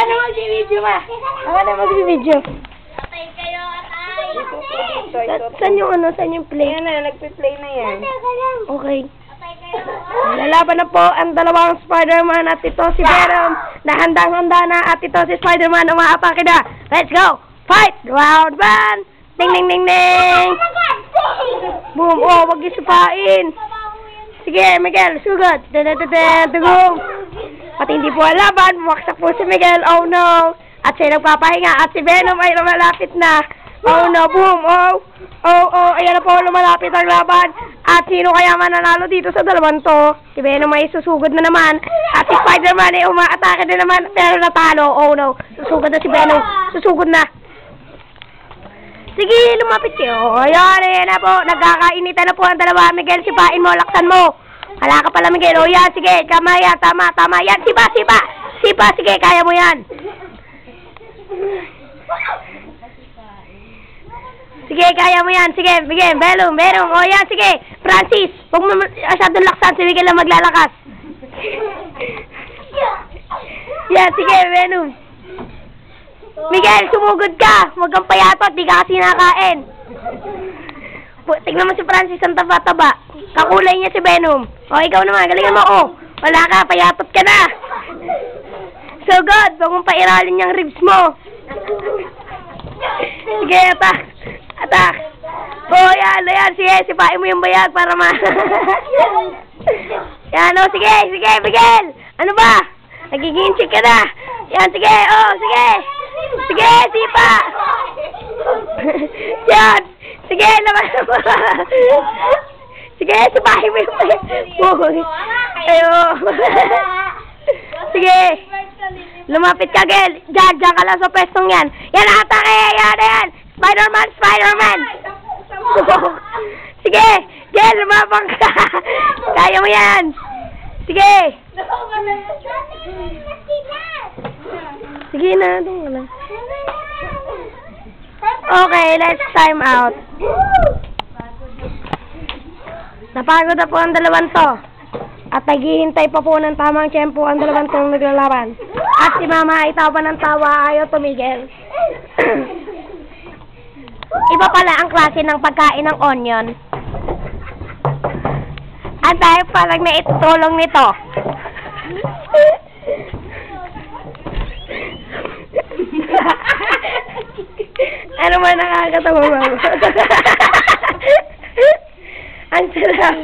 Ako na mag-video, ma. Ako na mag-video. Patay kayo, atay. Saan yung ano? Saan yung play? Ayan na, nagpi-play na yan. Okay. Patay kayo. Lalaban na po ang dalawang Spider-Man at ito si Venom na handang-handa na at ito si Spider-Man umaatake na. Let's go! Fight! Round 1! Ding ding ding ding! Boom! Oh, wag isupain! Sige, Miguel, sugod! Tugong! Pati hindi po ang laban, waksak po si Miguel. Oh no! At siya nagpapahinga at si Venom ay lumalapit na. Oh no, boom! Oh, ayan na po, lumalapit ang laban. At sino kaya mananalo dito sa dalawang to? Si Venom ay susugod na naman. At si Spider-Man ay umaatake na naman pero natalo. Oh no, susugod na si Venom. Susugod na. Sige, lumapit kayo. Ayan na po. Nagkakainitan na po ang dalawa. Miguel, sipain mo, laksan mo. Hala ka pala, Miguel. O yan, sige. Tama yan, tama yan. Sipa. Sige, kaya mo yan. Sige, kaya mo yan. Sige, Miguel, Venom. O yan, sige. Francis, huwag mo masyadong laksan. Si Miguel lang maglalakas. Yan, sige, Venom. Miguel, sumugod ka. Huwag kang payatot. Di ka kasi nakain. Tignan mo si Francis ang taba-taba. Kakulay niya si Venom. O, ikaw naman. Galingan mo. O, wala ka. Payatot ka na. So good. Huwag mong pairalin yung ribs mo. Sige, attack. O, yan. Sige, sipain mo yung bayag para ma... Yan, o. Sige, Miguel. Ano ba? Nagiging chick ka na. Yan, sige. O, sige. Sige, sipa! Yan! Sige, naman mo! Sige, sipahin mo yung buhay. Ayun! Sige! Lumapit ka, Gel! Diyan ka lang sa pwestong yan! Yan, atake! Yan! Spider-Man! Sige! Gel, lumapang ka! Kaya mo yan! Sige! Sige na, doon ka na. Okay, let's time out. Napagod na po ang dalawang to. At naghihintay pa po ng tamang tiyempo ang dalawang tong naglalaban. At si Mama ay tawa ng tawa, ayaw tumigil. Iba pala ang klase ng pagkain ng onion. At dahil palang naitulong nito. Ano man nakakatawa, Mama? Ang sarap.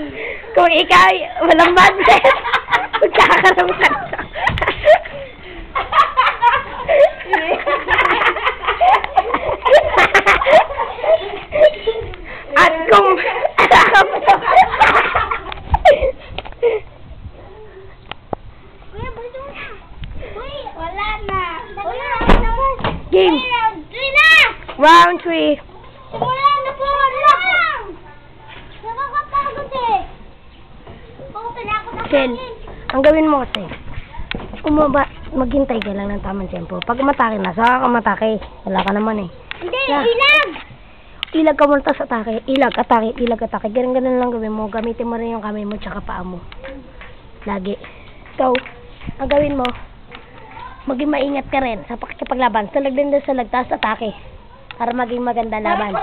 Kung ikaw walang budget, magkakaroon ka. At kung Wala na. Game. Round 3. Wala na po. Nakakapagod eh. Shell, ang gawin mo kasi, maghintay ka lang ng tamang tempo. Pag umatake na, saka ka matake. Wala ka naman eh. Hindi, ilag! Ilag ka muna sa atake. Ilag, atake. Ganun lang gawin mo. Gamitin mo rin yung kamay mo tsaka paa mo. Lagi. So, ang gawin mo, maging maingat ka rin sa pakikipaglaban. Salag din sa lagtas atake. Para maging maganda laban.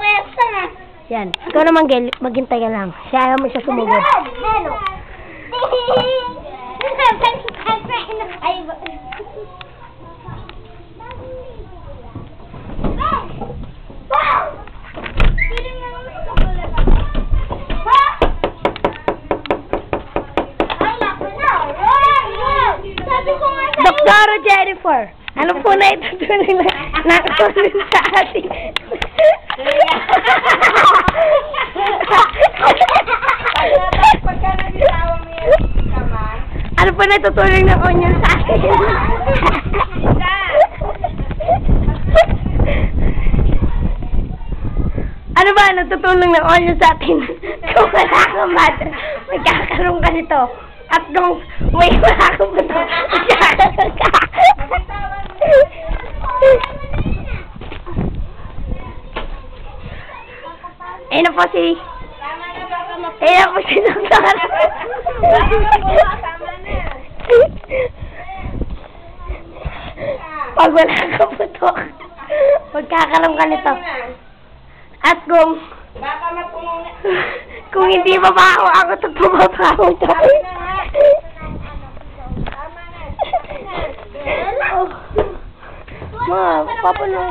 Yan. Ikaw naman, Gel, maghintay ka lang. Siya ayaw mo siya sumugod. Hello. Dr. Jennifer, ano po na ito nakasunin sa ating? Ano po na tutulong ng onion sa atin? Ano ba natutulong ng onion sa atin? Kung wala kang mother, magkakaroon ka nito. At nung may wala kang mother, magkakaroon ka. Ayun na po si... Ayun na po si Dr. Pag wala kang putok, magkakaroon ka nito. At Baka mapuno na. kung hindi mabaho, ako ito pumabaho tayo. Ma, papuno.